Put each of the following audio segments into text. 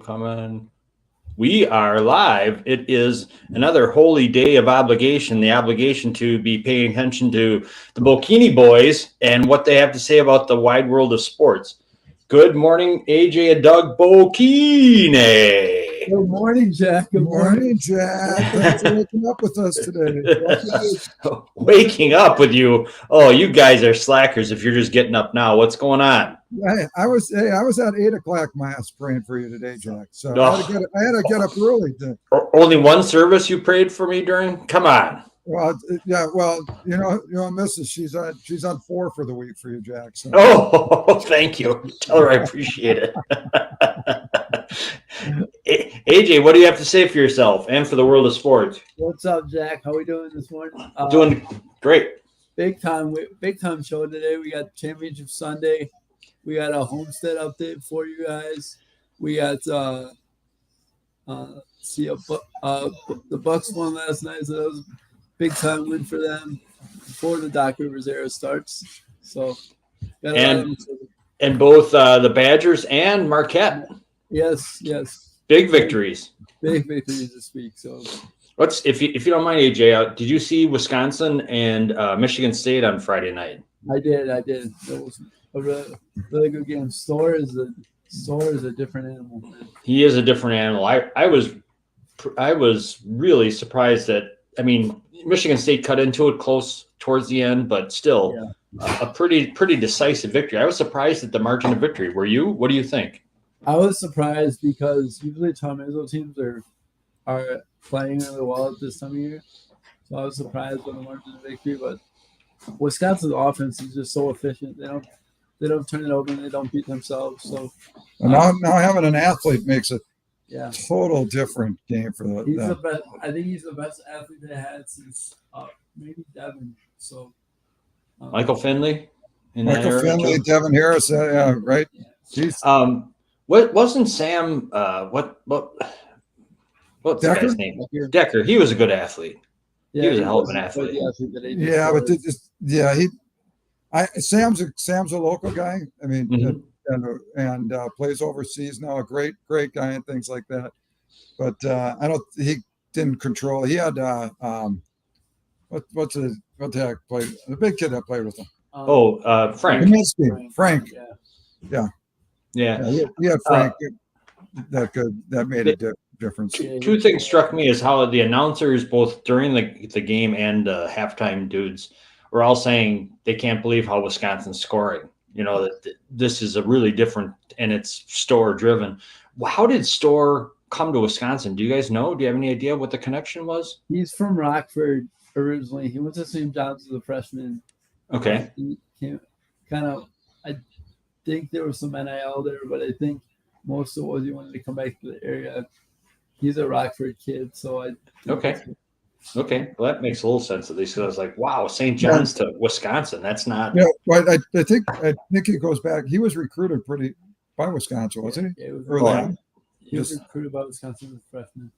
coming. We are live. It is another holy day of obligation, the obligation to be paying attention to the Bokini boys and what they have to say about the wide world of sports. Good morning, AJ and Doug Bokini. Good morning, Jack. Good morning, Jack. Thanks for waking up with us today. Waking up with you. Oh, you guys are slackers if you're just getting up now. What's going on? I was at 8 o'clock mass praying for you today, Jack. So I had to get up early. Only one service you prayed for me during? Come on. Well, yeah. Well, Mrs. She's on 4 for the week for you, Jack. So. Oh, thank you. Tell her I appreciate it. AJ, what do you have to say for yourself and for the world of sports? What's up, Jack? How we doing this morning? Doing great. Big time show today. We got Championship Sunday. We got a Homestead update for you guys. We got the Bucks won last night, so that was a big time win for them before the Doc Rivers era starts. So and both the Badgers and Marquette. Yes. Big victories. Big victories this week. So if you don't mind, AJ, did you see Wisconsin and Michigan State on Friday night? I did. It was a really good game. Storr is a different animal, man. He is a different animal. I was really surprised that, I mean, Michigan State cut into it close towards the end, but still a pretty decisive victory. I was surprised at the margin of victory. Were you? What do you think? I was surprised because usually Tom Izzo teams are playing really well at this time of year. So I was surprised by the margin of victory, but Wisconsin's offense is just so efficient. They don't turn it over and they don't beat themselves. So now having an athlete makes a total different game for them. He's the best. I think he's the best athlete they had since maybe Devin. So Michael Finley, Devin Harris, right. Yeah. What wasn't Sam? What's the guy's name? Decker. He was a good athlete. Yeah, he was a hell of an athlete. Sam's a local guy. I mean, and plays overseas now. A great guy and things like that. But he didn't control. He had what the heck played the big kid that played with him. Frank. Frank. Yeah. He had Frank that made a difference. Two things struck me as how the announcers, both during the game and halftime dudes, were all saying they can't believe how Wisconsin's scoring. You know, that this is a really different, and it's Storr driven. How did Storr come to Wisconsin? Do you guys know? Do you have any idea what the connection was? He's from Rockford originally. He went to St. John's as a freshman. Okay. I think there was some NIL there, but I think most of it was he wanted to come back to the area. He's a Rockford kid, so Okay, well, that makes a little sense at least. Because I was like, wow, St. John's to Wisconsin. That's not. Yeah, well, I think it goes back. He was recruited by Wisconsin, wasn't he? He was recruited by Wisconsin as a freshman.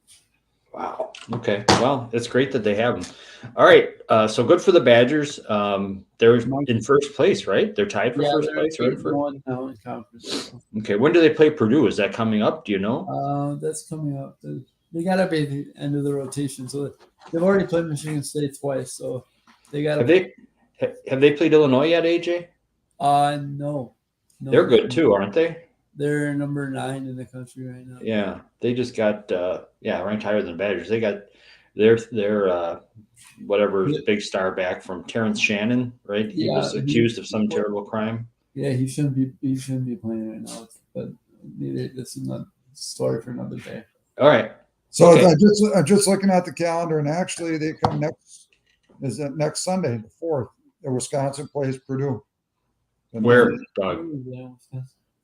Wow. Okay. Well, it's great that they have him. All right. So good for the Badgers. They're in first place, right? They're tied for first place, right? One now in conference. Okay. When do they play Purdue? Is that coming up? Do you know? That's coming up. They gotta be at the end of the rotation. So they've already played Michigan State twice. So they gotta. Have they played Illinois yet, AJ? No. They're good too, aren't they? They're number 9 in the country right now. Yeah, they just got ranked higher than the Badgers. They got their big star back from Terrence Shannon, right? He was accused of some terrible crime. Yeah, he shouldn't be playing right now. But this is not a story for another day. All right. So I'm just looking at the calendar, and actually they come next Sunday, the 4th. Wisconsin plays Purdue. Where, Doug?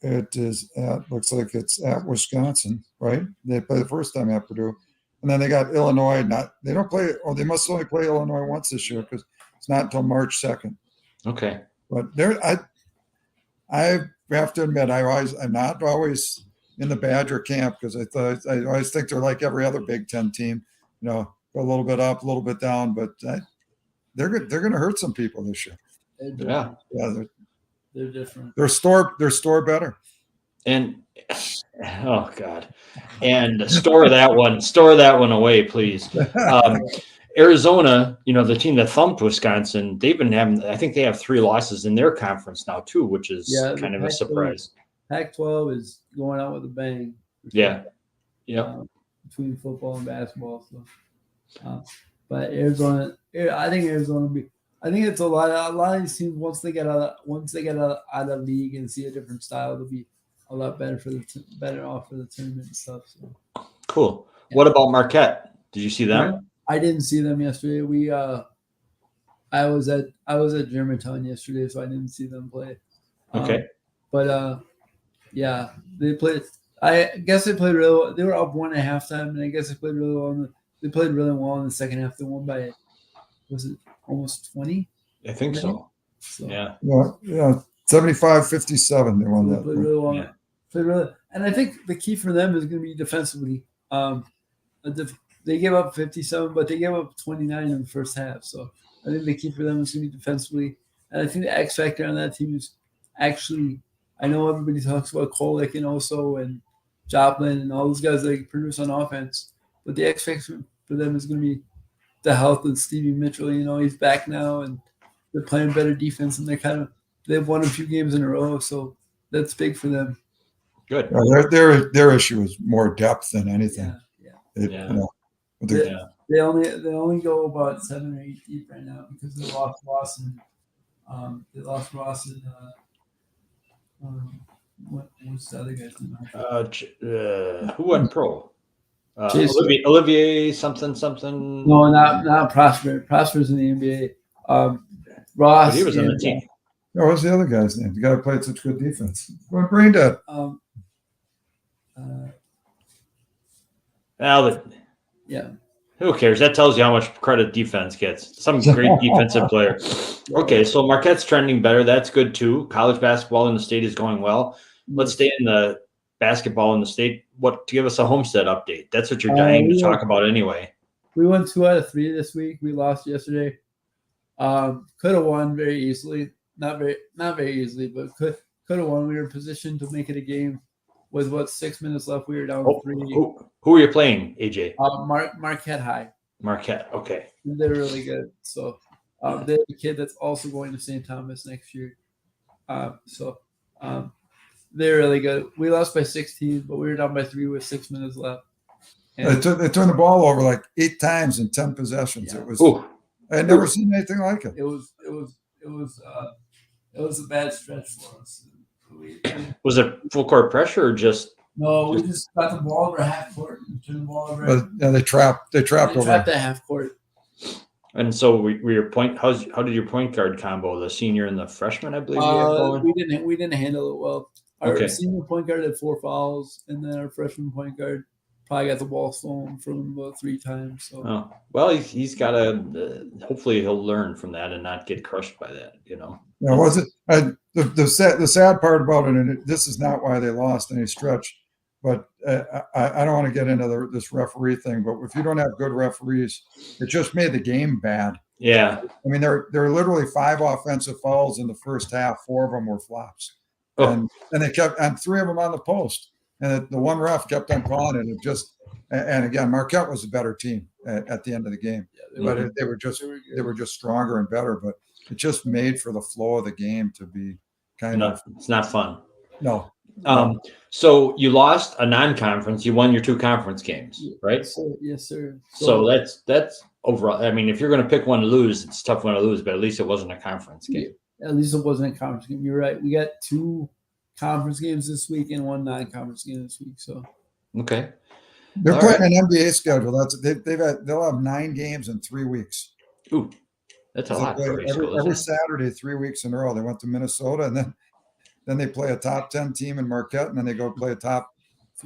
It is looks like it's at Wisconsin, right? They play the first time at Purdue, and then they got Illinois. They don't play, or they must only play Illinois once this year because it's not until March 2nd. Okay, but I have to admit, I'm not always in the Badger camp because I always think they're like every other Big Ten team, go a little bit up, a little bit down, but they're going to hurt some people this year. Yeah. They're different. They're store better. And Oh God. And store that one away, please. Um, Arizona, the team that thumped Wisconsin, they've been having, I think they have 3 losses in their conference now too, which is Yeah, the kind of a Pac-12, surprise. Pac-12 is going out with a bang. Yeah. Yep. Between football and basketball. So, but Arizona, I think Arizona will be. I think it's a lot of these teams once they get out of league and see a different style, they'll be a lot better better off for the tournament and stuff. So Cool. Yeah. What about Marquette? Did you see them? I didn't see them yesterday. I was at Germantown yesterday, so I didn't see them play. Okay. But yeah, they played. I guess they played really well. They were up 1 at halftime, and I guess they played really well. They played really well in the second half. They won by, was it almost 20? I think so. So Yeah. Yeah, 75-57. They won they that. played really well. Yeah. Played really, and I think the key for them is going to be defensively. They gave up 57, but they gave up 29 in the first half. So I think the key for them is going to be defensively. And I think the X factor on that team is actually, I know everybody talks about Kolek and also and Joplin and all those guys that produce on offense, but the X factor for them is going to be the health of Stevie Mitchell. He's back now and they're playing better defense and they've won a few games in a row. So that's big for them. Good. Their issue is more depth than anything. They only go about 7 or 8 deep right now because they lost Ross and what's the other guy's name? Who went pro? Jason. Olivier something. No, not Prosper. Prosper's in the NBA. Ross. But he was on the team. No, what's the other guy's name? The guy who played such good defense. Went brain dead. Yeah. Who cares? That tells you how much credit defense gets. Some great defensive player. Okay, so Marquette's trending better. That's good too. College basketball in the state is going well. Let's stay in the basketball in the state. To give us a Homestead update? That's what you're dying to talk about anyway. We won 2 out of 3 this week. We lost yesterday. Could have won very easily. Not very easily, but could have won. We were positioned to make it a game. With 6 minutes left, we were down 3. Who are you playing, AJ? Marquette High. Marquette. Okay. They're really good. So they have a kid that's also going to St. Thomas next year. They're really good. We lost by 16, but we were down by 3 with 6 minutes left. And they turned the ball over like 8 times in 10 possessions. Yeah. It was. I had never seen anything like it. It was a bad stretch for us. Was it full court pressure or just? No, we just got the ball over half court and turned the ball over. Yeah, they trapped over. Trapped at half court. And so were your point? How did your point guard combo? The senior and the freshman, I believe. We didn't handle it well. Our senior point guard had 4 fouls, and then our freshman point guard probably got the ball stolen from him about 3 times. So. Well, he's got to. Hopefully, he'll learn from that and not get crushed by that. Yeah, was it? The sad part about it, and this is not why they lost any stretch, but I don't want to get into this referee thing. But if you don't have good referees, it just made the game bad. Yeah. I mean, there are literally 5 offensive fouls in the first half. 4 of them were flops, and they kept, and 3 of them on the post. And the one ref kept on calling it. It just, and again, Marquette was a better team at the end of the game, but they were just stronger and better. But it just made for the flow of the game to be kind of. It's not fun. No. So you lost a non-conference. You won your 2 conference games, right? Yes, sir. So that's overall. I mean, if you're going to pick one to lose, it's a tough one to lose. But at least it wasn't a conference game. At least it wasn't a conference game. You're right. We got 2 conference games this week and 1 non-conference game this week. So okay, they're playing an NBA schedule. They'll have 9 games in 3 weeks. Ooh, that's a lot. Every Saturday, 3 weeks in a row. They went to Minnesota, and then they play a top 10 team in Marquette, and then they go play a top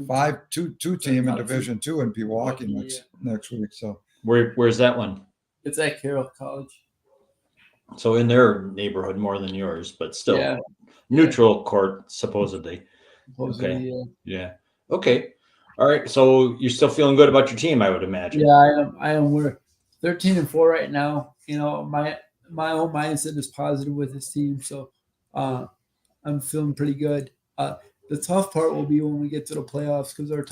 5 2 team in Division II in Pewaukee next week. So where's that one? It's at Carroll College. So in their neighborhood more than yours, but still. Yeah. Neutral court, supposedly. Okay. Yeah. Okay. All right. So you're still feeling good about your team, I would imagine. Yeah, I am. We're 13-4 right now. My own mindset is positive with this team, so I'm feeling pretty good. The tough part will be when we get to the playoffs because the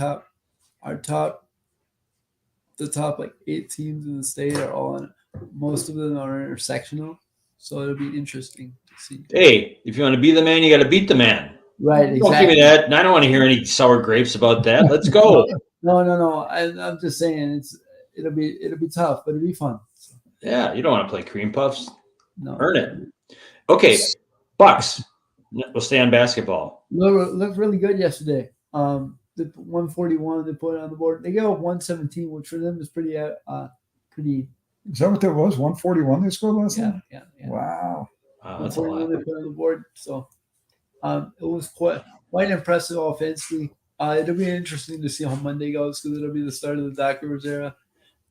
top like 8 teams in the state are all in. Most of them are intersectional, so it'll be interesting to see. Hey, if you want to be the man, you got to beat the man. Right, Don't give me exactly. that. And I don't want to hear any sour grapes about that. Let's go. No. I'm just saying it'll be tough, but it'll be fun. So, Yeah, you don't want to play cream puffs. no, Earn it. Okay, Bucks. We'll stay on basketball. looked really good yesterday. The 141 they put on the board. They go 117, which for them is pretty. Is that what that was? 141 they scored last night? Yeah. Wow. That's a lot. They put on the board. So it was quite impressive offensively. It'll be interesting to see how Monday goes because it'll be the start of the Doc Rivers era.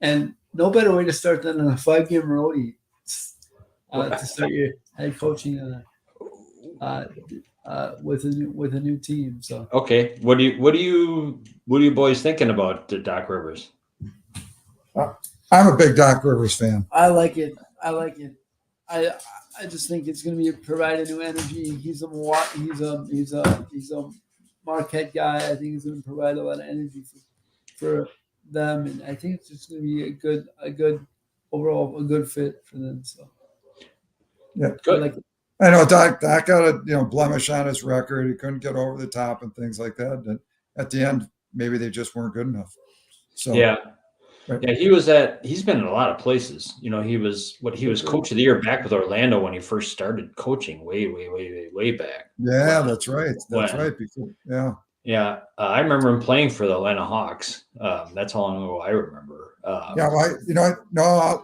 And no better way to start than a 5-game roadie to start your head coaching with a new team. So Okay, what are you boys thinking about Doc Rivers? I'm a big Doc Rivers fan. I like it. I just think it's going to be provide a new energy. He's a Marquette guy. I think he's going to provide a lot of energy for them, and I think it's just going to be a good overall a good fit for them. So yeah, good. I like it. I know Doc got a blemish on his record. He couldn't get over the top and things like that. And at the end, maybe they just weren't good enough. So Yeah. Right. Yeah, he's been in a lot of places. He was coach of the year back with Orlando when he first started coaching way back. Yeah, that's right. That's right. Before, yeah. Yeah. I remember him playing for the Atlanta Hawks. That's how long ago I remember. How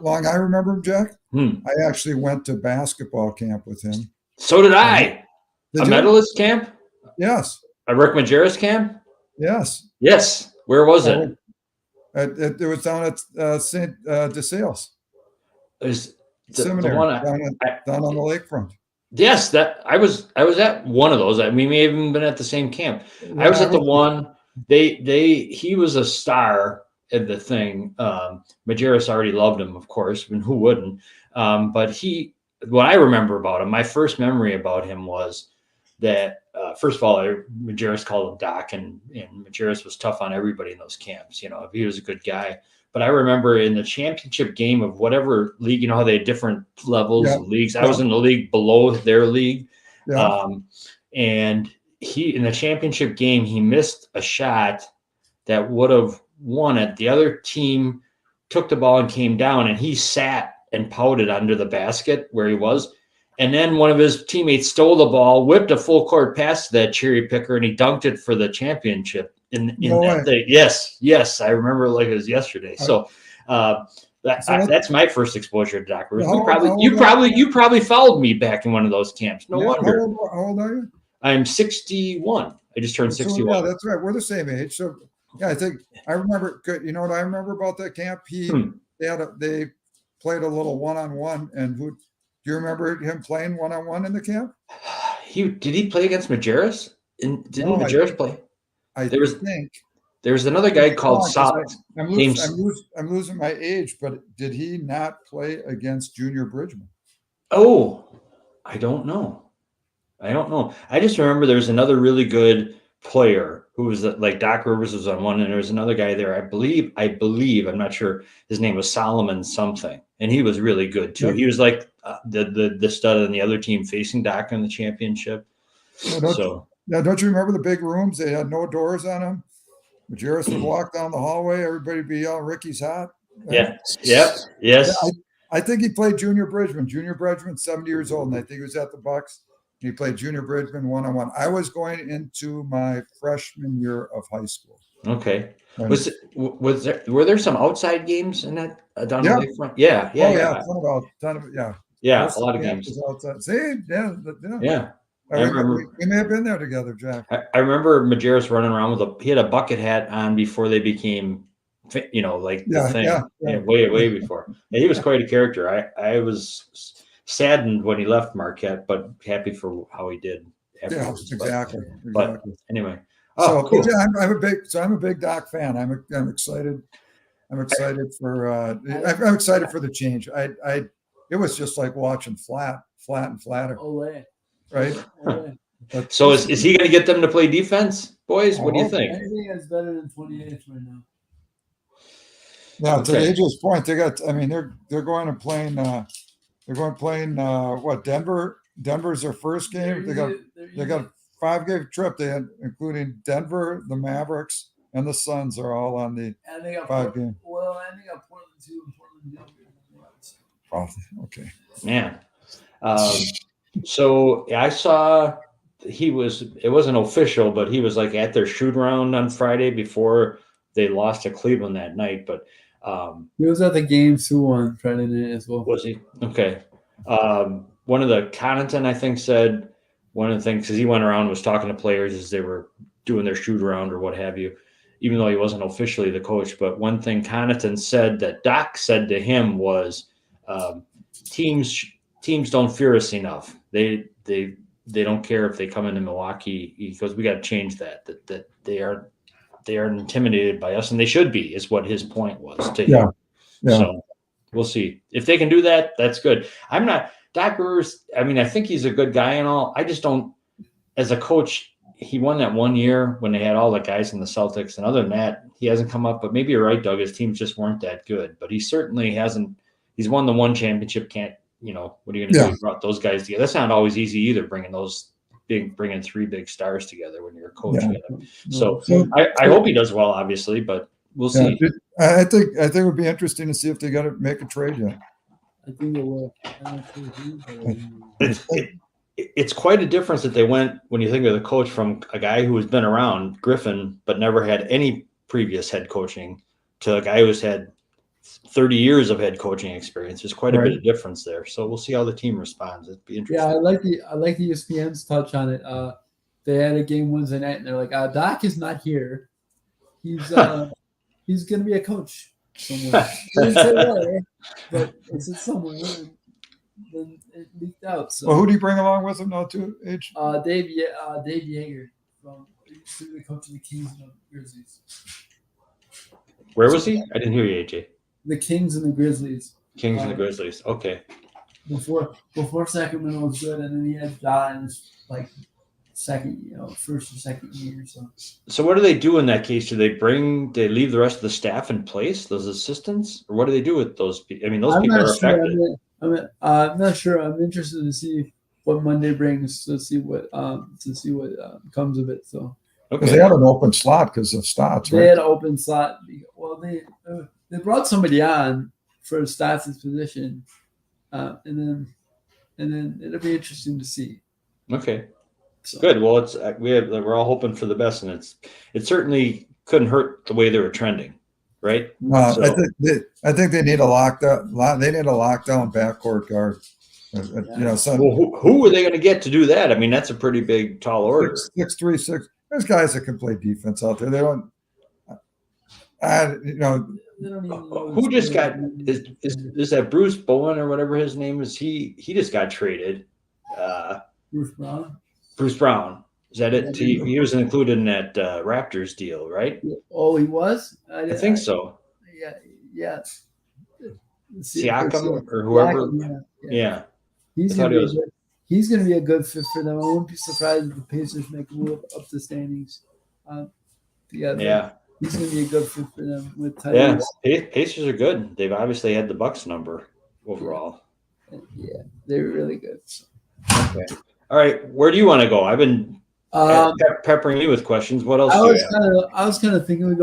long I remember him, Jack? I actually went to basketball camp with him. So did I. A medalist camp? Yes. A Rick Majerus camp? Yes. Yes. Where was it? It was down at St. DeSales. There's Seminary down on the lakefront. Yes, that I was at one of those. We may have even been at the same camp. Yeah, I was at the one. He was a star at the thing. Majerus already loved him, of course, and who wouldn't? But what I remember about him, my first memory about him was that first of all, Majerus called him Doc, and Majerus was tough on everybody in those camps. He was a good guy. But I remember in the championship game of whatever league, how they had different levels of leagues. I was in the league below their league. Yeah. And in the championship game, he missed a shot that would have won it. The other team took the ball and came down, and he sat and pouted under the basket where he was. And then one of his teammates stole the ball, whipped a full court pass to that cherry picker, and he dunked it for the championship in that day. Yes, I remember it like it was yesterday. So that's my first exposure to Doc Rivers. You probably followed me back in one of those camps. No wonder. How old are you? I'm 61. I just turned 61. Yeah, that's right. We're the same age. So yeah, I think I remember. You know what I remember about that camp? They played a little one-on-one, and do you remember him playing one-on-one in the camp? Did he play against Majerus? Didn't Majerus play? There was another guy called Solid. I'm losing my age, but did he not play against Junior Bridgman? Oh, I don't know. I just remember there was another really good player who was like Doc Rivers was on one, and there was another guy there. I believe, I'm not sure, his name was Solomon something, and he was really good too. Yep. He was like the stud on the other team facing Doc in the championship. Don't you remember the big rooms? They had no doors on them. Majerus would walk down the hallway. Everybody would be yelling, "Ricky's hot." Yeah. Yep. Yes. I think he played Junior Bridgman. Junior Bridgman's 70 years old, and I think he was at the Bucks. He played Junior Bridgman one-on-one. I was going into my freshman year of high school. Okay. Were there some outside games in that down the lakefront? Yeah. Yeah, a lot of games. Outside. See, yeah. We may have been there together, Jack. I remember Majerus running around he had a bucket hat on before they became, the thing. Yeah, way before. Yeah, he was quite a character. I was saddened when he left Marquette, but happy for how he did. Yeah, exactly. But anyway, cool. Yeah, I'm a big Doc fan. I'm excited. I'm excited for the change. It was just like watching flat and flatter. Olay. Right? But So is he going to get them to play defense, boys? What do you hope. think? Anything that's better than 28th right now. Yeah, to Okay. AJ's point, they got. I mean, they're going and playing. They're going playing. What Denver? Denver's their first game. They got a 5-game trip. They had including Denver, the Mavericks, and the Suns are all on the and they got 5-game. Well, and they got Portland too, and Portland younger. Oh, okay. Man. So I saw it wasn't official, but he was like at their shoot around on Friday before they lost to Cleveland that night. But He was at the game 2 on Friday night as well. was he? Okay. One of the Connaughton, I think, said one of the things, because he went around and was talking to players as they were doing their shoot around or what have you, even though he wasn't officially the coach. But one thing Connaughton said that Doc said to him was, teams don't fear us enough. They don't care if they come into Milwaukee. He goes, we got to change that. That they are intimidated by us, and they should be, is what his point was to him. Yeah. So we'll see if they can do that. That's good. I'm not Doc Rivers. I mean, I think he's a good guy and all. I just don't, as a coach, he won that 1 year when they had all the guys in the Celtics, and other than that, he hasn't come up. But maybe you're right, Doug. His teams just weren't that good. But he certainly hasn't. He's won the one championship. Can't, what are you going to do? You brought those guys together. That's not always easy either. Bringing 3 big stars together when you're a coach. Yeah. So I hope he does well, obviously, but we'll see. I think it would be interesting to see if they got to make a trade yet. I think it will. It's quite a difference that they went, when you think of the coach, from a guy who has been around, Griffin, but never had any previous head coaching, to a guy who's had 30 years of head coaching experience. There's quite a bit of difference there. So we'll see how the team responds. It'd be interesting. Yeah, I like the ESPN's touch on it. They had a game Wednesday night, and they're like, Doc is not here. He's he's going to be a coach somewhere. They didn't say where, but it's somewhere. And then it leaked out. So. Well, who do you bring along with him now, too, H? Dave Yeager, used to be the coach of the Kings and the Grizzlies. Where was he? I didn't hear you, AJ. The Kings and the Grizzlies. Kings and the Grizzlies. Okay. Before Sacramento was good, and then he had John in his first or second year. So what do they do in that case? Do they leave the rest of the staff in place, those assistants, or what do they do with those people? I mean, those people are affected. I'm not sure. I'm interested to see what Monday brings, to see what comes of it. So. Because they had an open slot because of Stotts, right? They had an open slot. Well, they brought somebody on for Stotts' position, and then it'll be interesting to see. Okay, so. Good. Well, we're all hoping for the best, and it certainly couldn't hurt the way they were trending, right? So. I think they need a lockdown. They need a lockdown backcourt guard. Who are they going to get to do that? I mean, that's a pretty big, tall order. 6'3", 6'. There's guys that can play defense out there. They don't. Who just got is that Bruce Bowen or whatever his name is? He just got traded. Bruce Brown. Bruce Brown. Is that it? He was included in that Raptors deal, right? Oh, he was. I think so. Yeah. Siakam or whoever. Yeah. He's going to be a good fit for them. I wouldn't be surprised if the Pacers make a move up the standings. Yeah. He's going to be a good fit for them with Tyrese. Yeah, Pacers are good. They've obviously had the Bucks number overall. Yeah, they're really good. So. Okay. All right. Where do you want to go? I've been peppering you with questions. What else? I was kind of thinking we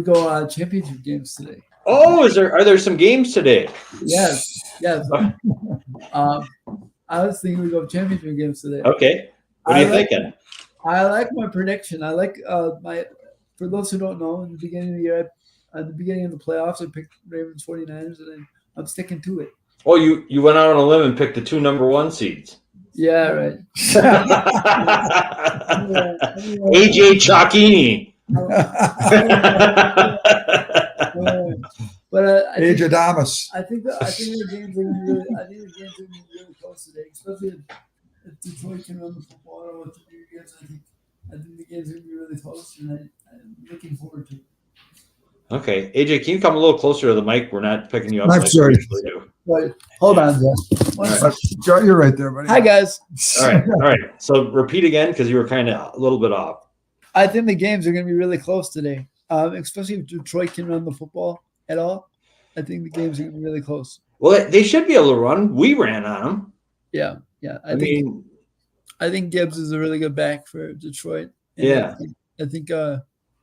go championship games today. Oh, are there some games today? Yes. I was thinking we go championship games today. Okay. What are you thinking? I like my prediction. I like for those who don't know, in the beginning of the year, at the beginning of the playoffs, I picked Ravens 49ers, and I'm sticking to it. Oh, you went out on a limb and picked the 2 number 1 seeds. Yeah, right. AJ Chalkini. But AJ Damas. I think the games are going to be really close today, especially if Detroit can run the football with the New Year's. I think the games are going to be really close, and I'm looking forward to it. Okay, AJ, can you come a little closer to the mic? We're not picking you up. I'm like sorry. we usually do. Wait, hold on, Jeff. All right. You're right there, buddy. Hi, guys. All right. So repeat again because you were kind of a little bit off. I think the games are going to be really close today, especially if Detroit can run the football at all. I think the games are going to be really close. Well, they should be able to run. We ran on them. Yeah. I think Gibbs is a really good back for Detroit. And yeah. I think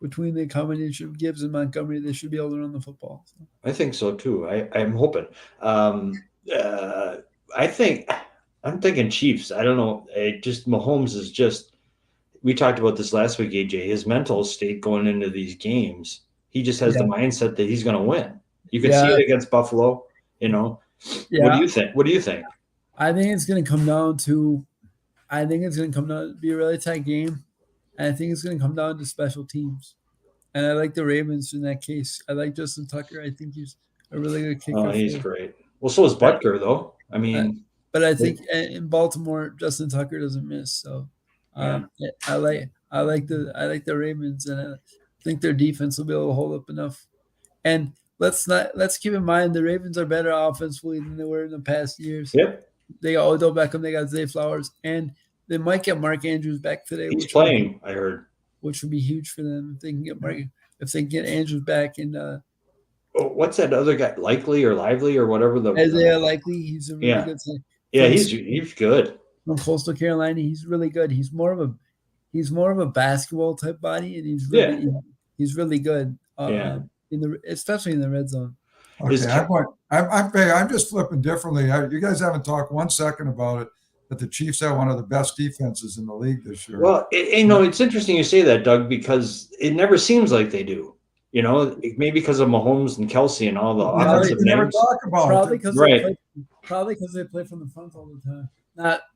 between the combination of Gibbs and Montgomery, they should be able to run the football. So. I think so too. I'm hoping. I'm thinking Chiefs. I don't know. Mahomes is just. We talked about this last week, AJ. His mental state going into these games, he just has the mindset that he's going to win. You can see it against Buffalo. What do you think? I think it's going to come down to be a really tight game. And I think it's going to come down to special teams. And I like the Ravens in that case. I like Justin Tucker. I think he's a really good kicker. Oh, he's great. Well, so is Butker, though. I mean. But I think in Baltimore, Justin Tucker doesn't miss. So I like the Ravens, and I think their defense will be able to hold up enough. And let's keep in mind the Ravens are better offensively than they were in the past years. Yep. They got Odell Beckham, they got Zay Flowers, and they might get Mark Andrews back today. He's playing, I heard. Which would be huge for them if they can get Andrews back. And what's that other guy? Lively or whatever Isaiah Likely. He's a really good player. Yeah, he's good. From Coastal Carolina, he's really good. He's more of a basketball type body, and he's really good. Especially in the red zone. Okay, I'm just flipping differently. You guys haven't talked 1 second about it. That the Chiefs have one of the best defenses in the league this year. Well, it's interesting you say that, Doug, because it never seems like they do. Maybe because of Mahomes and Kelsey and all the offensive names. Never talk about probably because they play from the front all the time.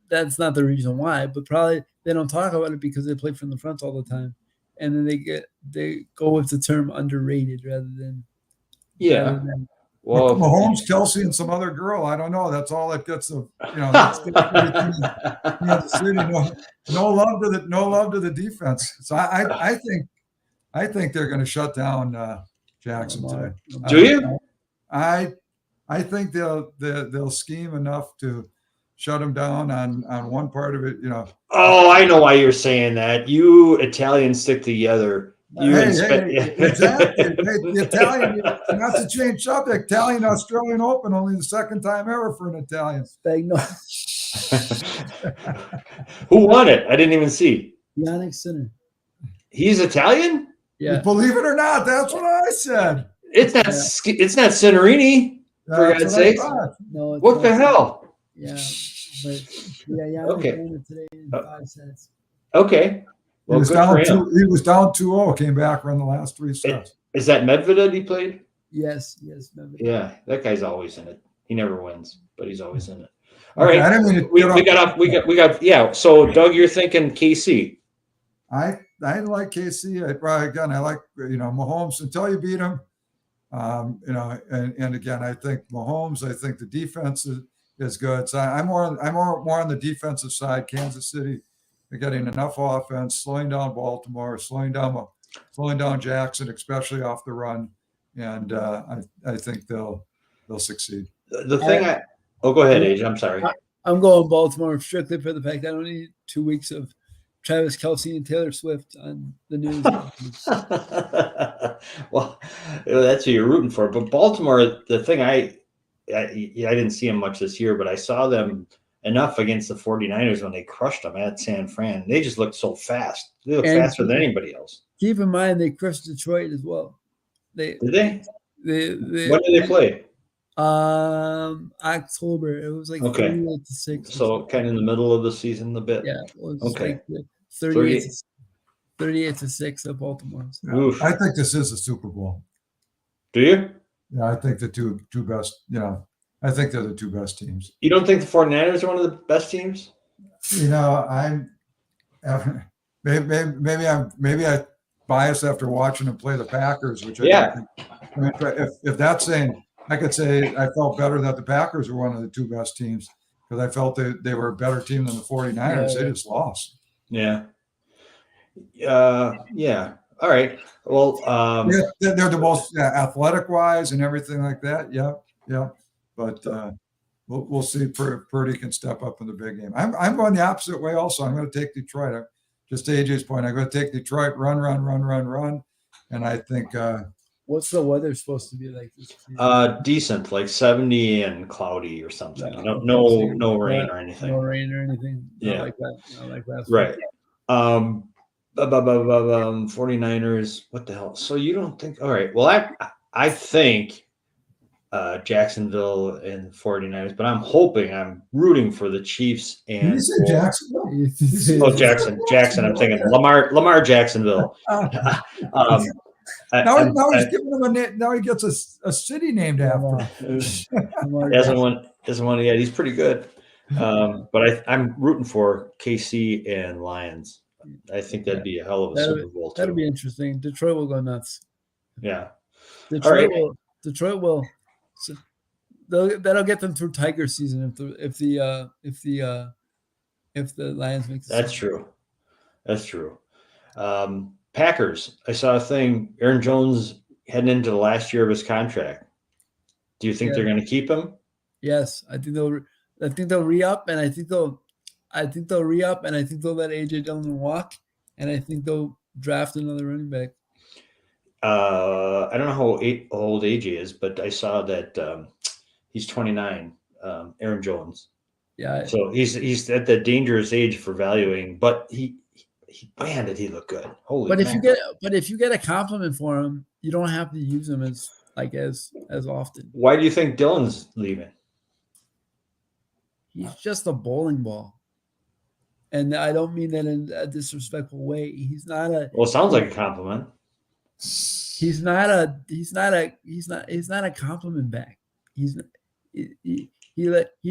That's not the reason why, but probably they don't talk about it because they play from the front all the time, and then they go with the term underrated rather than. Well, Mahomes, Kelsey, and some other girl. I don't know. That's all that gets the the city. No love to the defense. So I think they're going to shut down Jackson today. Do you? I think they'll scheme enough to shut him down on one part of it. Oh, I know why you're saying that. You Italians stick together. Exactly. The Italian, not to change subject, Italian Australian Open, only the second time ever for an Italian. Who won it? I didn't even see. Yannick Sinner. He's Italian? Yeah. Believe it or not, that's what I said. It's not Sinnerini, for God's sake. No, what the hell? Yeah. But Yannick won it today in 5 sets. Okay. Well, he was down 2-0, came back, run the last 3 sets. Is that Medvedev he played? Yes, Medvedev. Yeah, that guy's always in it. He never wins, but he's always in it. All right. We got. Yeah. So, Doug, you're thinking KC. I like KC. I like Mahomes until you beat him. And again, I think Mahomes. I think the defense is good. So I'm more on the defensive side. Kansas City. They're getting enough offense, slowing down Baltimore, slowing down Jackson, especially off the run, and I think they'll succeed. The thing go ahead, AJ. I'm sorry. I'm going Baltimore strictly for the fact I don't need 2 weeks of Travis Kelce and Taylor Swift on the news. Well, that's who you're rooting for. But Baltimore, the thing I didn't see them much this year, but I saw them enough against the 49ers when they crushed them at San Fran. They just looked so fast. They look faster than anybody else. Keep in mind they crushed Detroit as well. Did they? When did they play? October. It was like 38-6. So kind of in the middle of the season a bit. Yeah. It was like 38-6 at Baltimore. So. I think this is a Super Bowl. Do you? Yeah, I think the two best, I think they're the 2 best teams. You don't think the 49ers are one of the best teams? I'm maybe I'm biased after watching them play the Packers, which if that's saying, I could say I felt better that the Packers were one of the 2 best teams because I felt they were a better team than the 49ers. They just lost. Yeah. All right. Well, they're the most athletic wise and everything like that. Yep. But we'll see if Purdy can step up in the big game. I'm going the opposite way also. I'm going to take Detroit. Just to AJ's point, I'm going to take Detroit, run. And I think what's the weather supposed to be like this season? decent, like 70 and cloudy or something. Yeah, No rain or anything. No rain or anything. Yeah. Not like that. Not like last Right. week. 49ers. What the hell? So you don't think? All right. Well, I think Jacksonville and 49ers, but I'm rooting for the Chiefs did and you say Jacksonville? oh Jackson. I'm thinking Lamar Jacksonville. Now he's giving him a name. Now he gets a city named after him. Hasn't won yet. He's pretty good. But I'm rooting for KC and Lions. I think that'd be a hell of a Super Bowl too. That'd be interesting. Detroit will go nuts. Yeah. Detroit will. So that'll get them through Tiger season if the Lions make. That's true. Packers. I saw a thing. Aaron Jones heading into the last year of his contract. Do you think they're going to keep him? Yes, I think they'll re-up, and I think they'll re-up, and I think they'll let AJ Dillon walk, and I think they'll draft another running back. I don't know how old AJ is, but I saw that he's 29. Aaron Jones. Yeah. So he's at the dangerous age for valuing, but man, did he look good? Holy. But if you get a compliment for him, you don't have to use him as often. Why do you think Dillon's leaving? He's just a bowling ball. And I don't mean that in a disrespectful way. He's not a. Well, it sounds like a compliment. He's not a compliment back. He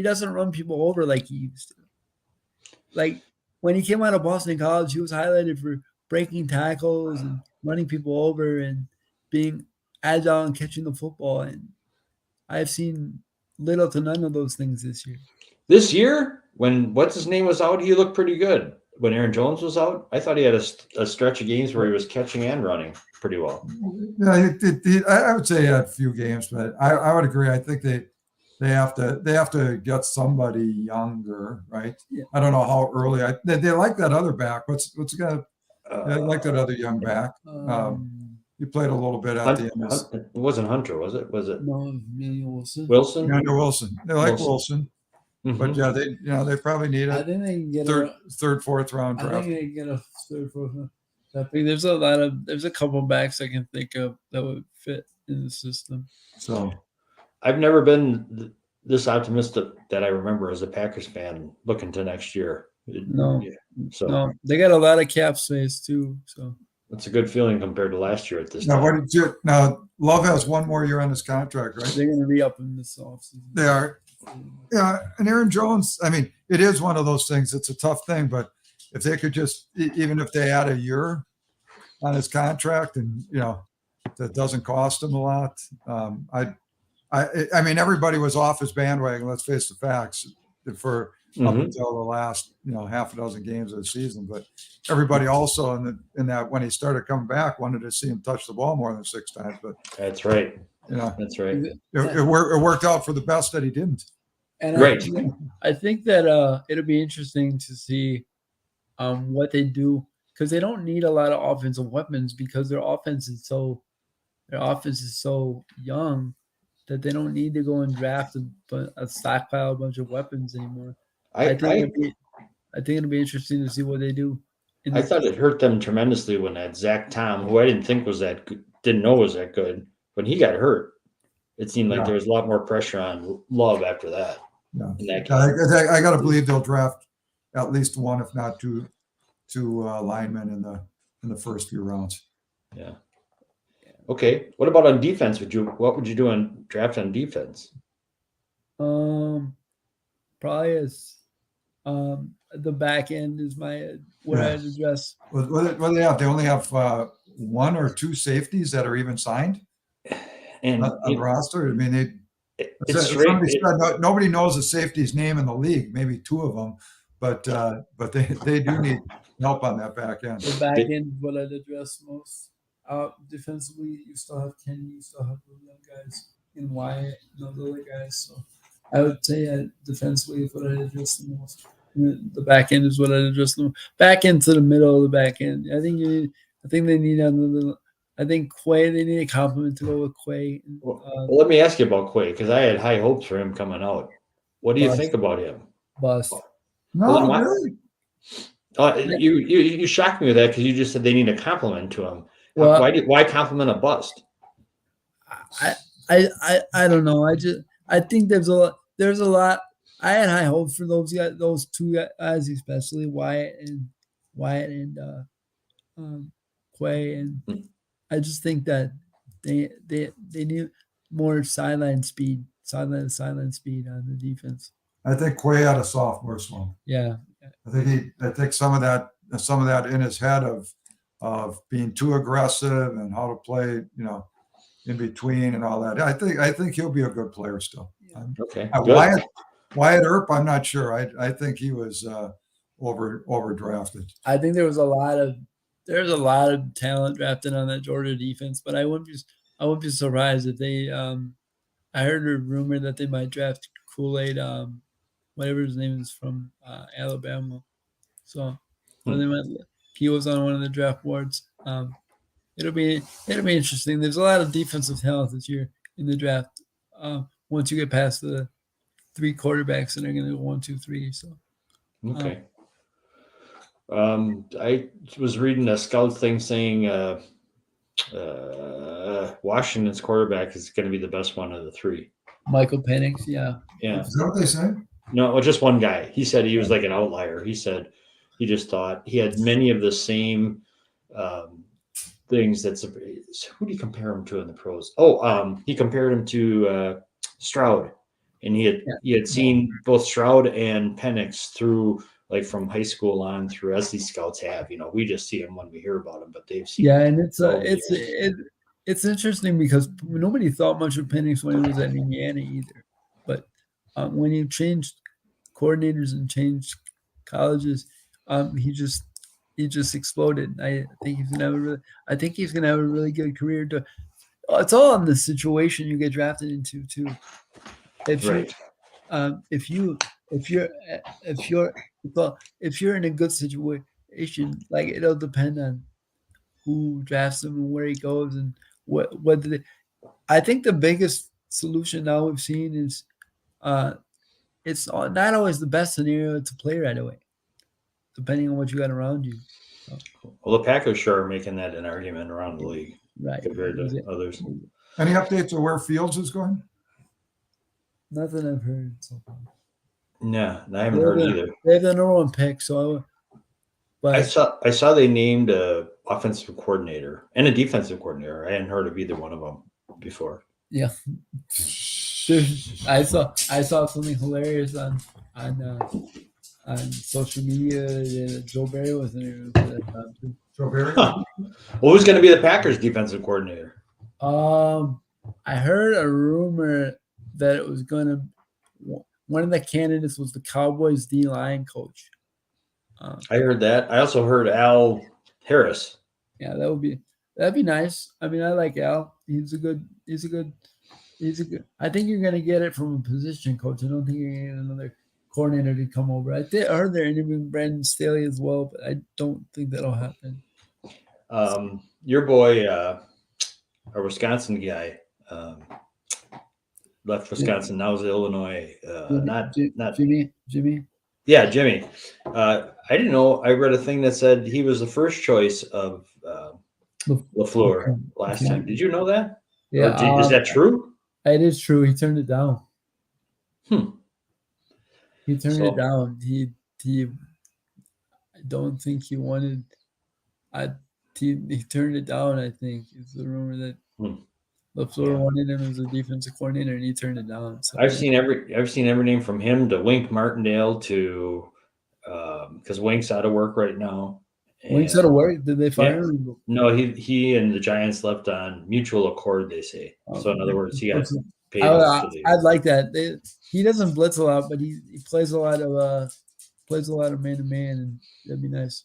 doesn't run people over like he used to. Like when he came out of Boston College, he was highlighted for breaking tackles and running people over and being agile and catching the football. And I've seen little to none of those things this year. This year, when what's his name was out, he looked pretty good. When Aaron Jones was out, I thought he had a stretch of games where he was catching and running pretty well. Yeah, I would say he had a few games, but I would agree. I think they have to get somebody younger, right? Yeah. I don't know how early. They like that other back. What's the guy? They like that other young back. He played a little bit at the end. It wasn't Hunter, was it? No, Emmanuel Wilson. Wilson. They like Wilson. Mm-hmm. But yeah, they probably need I think they can get third, fourth round draft. I think they can get a third, fourth round. I think there's a couple backs I can think of that would fit in the system. So I've never been this optimistic that I remember as a Packers fan looking to next year. No, they got a lot of cap space too. So that's a good feeling compared to last year at this now, time. Now Love has one more year on his contract, right? They're going to re-up him this offseason. They are. Yeah, and Aaron Jones, I mean, it is one of those things. It's a tough thing, but if they could just, even if they add a year on his contract and, that doesn't cost him a lot. I mean, everybody was off his bandwagon. Let's face the facts for up until the last, half a dozen games of the season. But everybody also in that when he started coming back wanted to see him touch the ball more than 6 times. But that's right. That's right. It worked out for the best that he didn't. And right. I think that it'll be interesting to see what they do because they don't need a lot of offensive weapons because their offense is so young that they don't need to go and draft a stockpile, a bunch of weapons anymore. I think it'll be interesting to see what they do. I thought it hurt them tremendously when that Zach Tom, who I didn't think was that good, didn't know was that good, when he got hurt. It seemed like there was a lot more pressure on Love after that. Yeah, I got to believe they'll draft at least one, if not two linemen in the first few rounds. Yeah. Okay. What about on defense? What would you do on draft on defense? Probably as the back end is what I'd address. What do they have? They only have 1 or 2 safeties that are even signed and on the roster. I mean, nobody knows a safety's name in the league. Maybe 2 of them, but they do need help on that back end. The back end is what I'd address most. defensively, you still have Kenny, you still have the young guys in Wyatt and those other guys. So I would say defensively is what I'd address the most. The back end is what I'd address the most. Back end to the middle of the back end. I think they need another. I think Quay. They need a compliment to go with Quay. Well, let me ask you about Quay because I had high hopes for him coming out. What do you think about him? Bust. No, really. You shocked me with that because you just said they need a compliment to him. Well, why compliment a bust? I don't know. I think there's a lot. I had high hopes for those guys, those two guys, especially Wyatt and Quay, and I just think that they need more sideline speed on the defense. I think Quay had a sophomore slump. Yeah, I think some of that in his head of being too aggressive and how to play, in between and all that. I think he'll be a good player still. Okay. Wyatt Earp, I'm not sure. I think he was overdrafted. I think there's a lot of talent drafted on that Georgia defense, but I wouldn't be surprised if they. I heard a rumor that they might draft Kool-Aid, whatever his name is, from Alabama. So he was on one of the draft boards. It'll be interesting. There's a lot of defensive talent this year in the draft. Once you get past the 3 quarterbacks that are going to go 1, 2, 3. So okay. I was reading a scout thing saying Washington's quarterback is going to be the best one of the 3. Michael Penix, yeah. Is that what they say? No, just one guy. He said he was like an outlier. He said he just thought he had many of the same things. Who do you compare him to in the pros? He compared him to Stroud, and he had seen both Stroud and Penix through like from high school on through, as these scouts have. We just see him when we hear about him, but they've seen. Yeah, and it's interesting because nobody thought much of Penix when he was at Indiana either. But when you changed coordinators and changed colleges, he just exploded. I think he's gonna have a really good career. It's all in the situation you get drafted into too. If you're in a good situation, like it'll depend on who drafts him and where he goes and what. I think the biggest solution now we've seen is it's not always the best scenario to play right away, depending on what you got around you. So. Well, the Packers sure are making that an argument around the league, right, compared to others. Any updates on where Fields is going? Nothing I've heard so far. No, I haven't heard either. They have the number 1 pick, but I saw they named a offensive coordinator and a defensive coordinator. I hadn't heard of either one of them before. Yeah, I saw something hilarious on social media. Joe Barry was interviewed for that job too. Joe Barry. Well, who's going to be the Packers defensive coordinator? I heard a rumor that it was going to. One of the candidates was the Cowboys D-line coach. I heard that. I also heard Al Harris. Yeah, that'd be nice. I mean, I like Al. He's a good. I think you're gonna get it from a position coach. I don't think you're gonna get another coordinator to come over. I heard they're interviewing Brandon Staley as well, but I don't think that'll happen. Your boy, our Wisconsin guy, left Wisconsin. Now is Illinois. Not Jimmy. Yeah, Jimmy. I didn't know. I read a thing that said he was the first choice of LaFleur last time. Did you know that? Yeah. Is that true? It is true. He turned it down. He turned it down. He I don't think he wanted. He turned it down. I think it's the rumor that LaFleur wanted him as a defensive coordinator, and he turned it down. So I've seen everything from him to Wink Martindale to because Wink's out of work right now. Wink's out of work? Did they fire him? No, he and the Giants left on mutual accord, they say. So in other words, he got paid. I'd like that. He doesn't blitz a lot, but he plays a lot of man to man, and that'd be nice.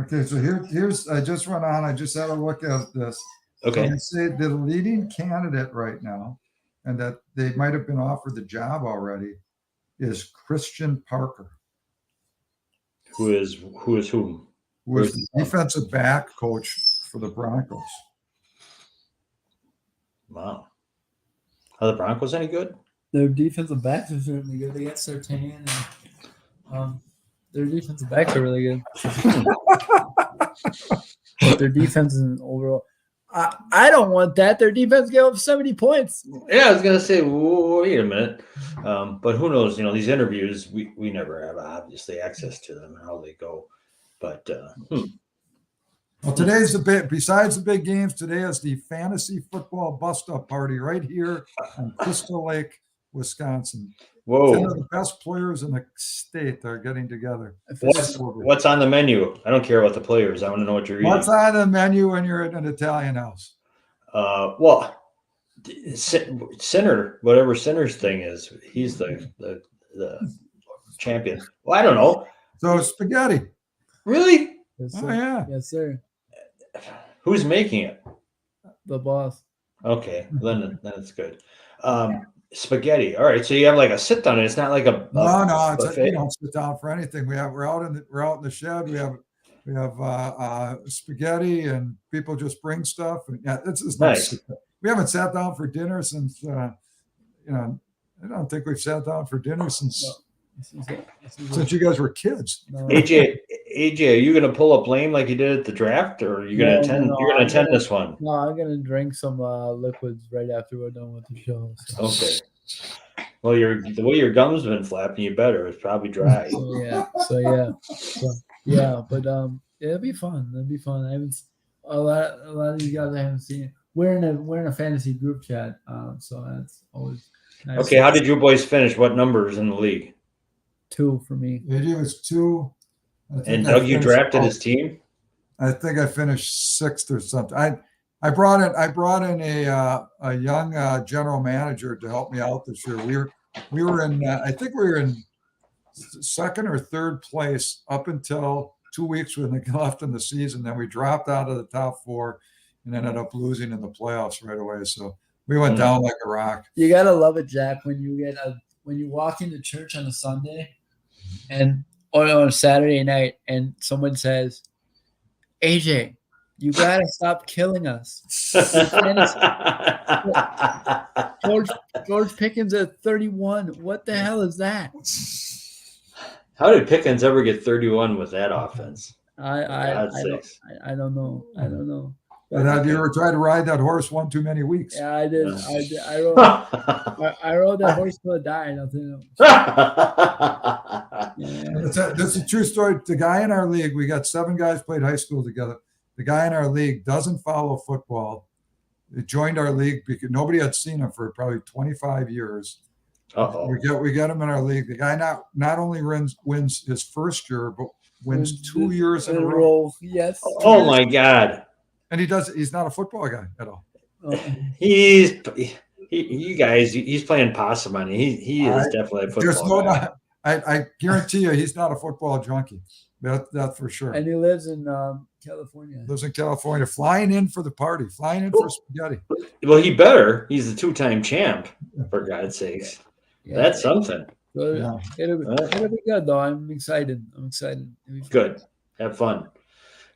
Okay, so here's I just went on. I just had a look at this. Okay. So they say the leading candidate right now, and that they might have been offered the job already, is Christian Parker, Who is whom? who is Where's the the- defensive back coach for the Broncos. Wow. Are the Broncos any good? Their defensive backs are certainly good. They got Sertan, and their defensive backs are really good. But their defense is overall. I don't want that. Their defense gave up 70 points. Yeah, I was gonna say, wait a minute. But who knows? You know, these interviews, we never have obviously access to them and how they go. But Well, today's the big. Besides the big games, today is the fantasy football bust-up party right here on Crystal Lake, Wisconsin. 10 whoa, of the best players in the state are getting together. what's on the menu? I don't care about the players. I want to know what you're eating. What's on the menu when you're at an Italian house? Well, Sinner, whatever Sinner's thing is, he's the champion. Well, I don't know. So spaghetti. Really? Yes, Oh sir. yeah. Yes, sir. Who's making it? The boss. Okay, then it's good. Spaghetti. All right, so you have like a sit down, and it's not like a No, it's buffet? you don't sit down for anything. We're out in the shed. We have spaghetti, and people just bring stuff. And yeah, it's Nice. We haven't sat down for dinner since I don't think we've sat down for dinner since you guys were kids. No. AJ, are you gonna pull up lame like you did at the draft, or are you gonna No, attend? no, You're gonna I'm attend gonna- this one. No, I'm gonna drink some liquids right after we're done with the show. So, Okay. Well, the way your gums been flapping, you better. It's probably dry. so yeah. But it'll be fun. It'll be fun. I haven't a lot of these guys I haven't seen. We're in a fantasy group chat, so that's always nice. Okay, how did you boys finish? What numbers in the league? 2 for me. AJ was 2. And Doug, you drafted his team. I think I finished 6th or something. I brought in a young general manager to help me out this year. We were in I think we were in 2nd or 3rd place up until 2 weeks when they left in the season. Then we dropped out of the top 4 and ended up losing in the playoffs right away. So we went down like a rock. You gotta love it, Jack, when you walk into church on a Sunday or on a Saturday night and someone says, AJ, you gotta stop killing us. George Pickens at 31. What the hell is that? How did Pickens ever get 31 with that offense? I don't know. I don't know. But have you ever tried to ride that horse one too many weeks? Yeah, I did. I rode that horse till it died. I'll tell you. Yeah. This is a true story. The guy in our league, we got 7 guys played high school together. The guy in our league doesn't follow football. He joined our league because nobody had seen him for probably 25 years. Uh-oh. We get him in our league. The guy not only wins his first year, but wins 2 years in a row. Yes. Oh my God. And he's not a football guy at all. He's playing possum on you. He is definitely a football guy. I guarantee you he's not a football junkie. That's for sure. And he lives in California. Lives in California, flying in for the party, flying in for spaghetti. Well, he better. He's the 2-time champ, for God's sakes. Yeah. That's something. So it'll be good, though. I'm excited. Good. Have fun.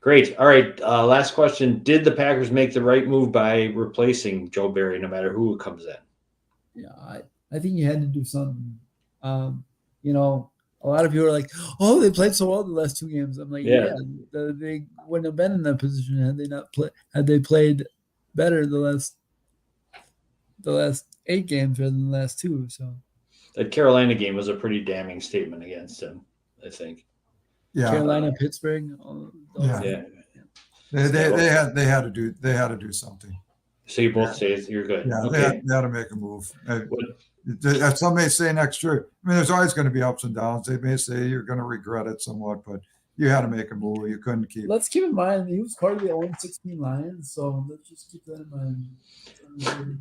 Great. All right. Last question. Did the Packers make the right move by replacing Joe Barry, no matter who comes in? Yeah, I think you had to do something. A lot of people are like, "Oh, they played so well the last 2 games." I'm like, "Yeah, they wouldn't have been in that position had they played better the last 8 games rather than the last 2." So that Carolina game was a pretty damning statement against him, I think. Yeah, Carolina, Pittsburgh. Yeah. They had to do something. So you both say you're good. Yeah, okay. they had to make a move. Some may say next year. I mean, there's always going to be ups and downs. They may say you're going to regret it somewhat, but you had to make a move. You couldn't keep. Let's keep in mind he was part of the 0-16 Lions, so let's just keep that in mind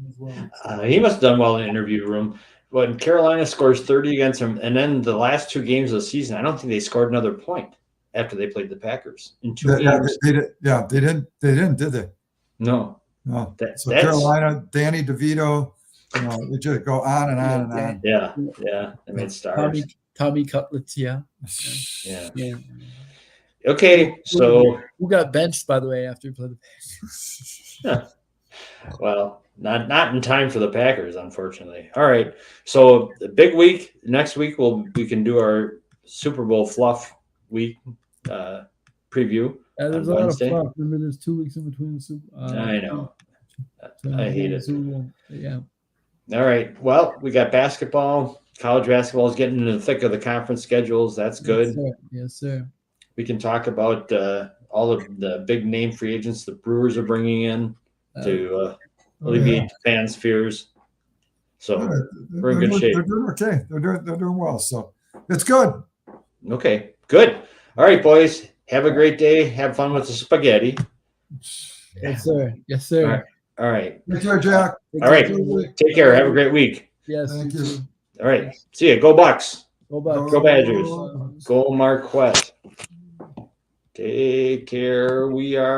as well. He must have done well in the interview room. When Carolina scores 30 against him, and then the last 2 games of the season, I don't think they scored another point. after they played the Packers in 2 Yeah, games. they did. Yeah, they didn't, did they? No, No. That- So that's- Carolina, Danny DeVito, we just go on and on and on. yeah, they made stars. Tommy Cutlets, yeah. Yeah. Okay, so Who got benched, by the way, after he played the Packers? well, not in time for the Packers, unfortunately. All right, so the big week next week we can do our Super Bowl fluff week preview. Yeah, there's on a lot Wednesday. of fluff. Remember, there's 2 weeks in between the Super. I know. I hate it. Super Bowl. Yeah. All right. Well, we got basketball. College basketball is getting into the thick of the conference schedules. That's good. Yes, sir. We can talk about all of the big name free agents the Brewers are bringing in to alleviate fans' fears. So we're in good shape. They're doing okay. They're doing well. So it's good. Okay, good. All right, boys. Have a great day. Have fun with the spaghetti. Yes, sir. Yes, sir. All right. Take care, Jack. All right. Take care. Have a great week. Yes. Thank you. All right. See ya. Go Bucks. Go Bucks. Go Badgers. Go Marquette. Take care. We are.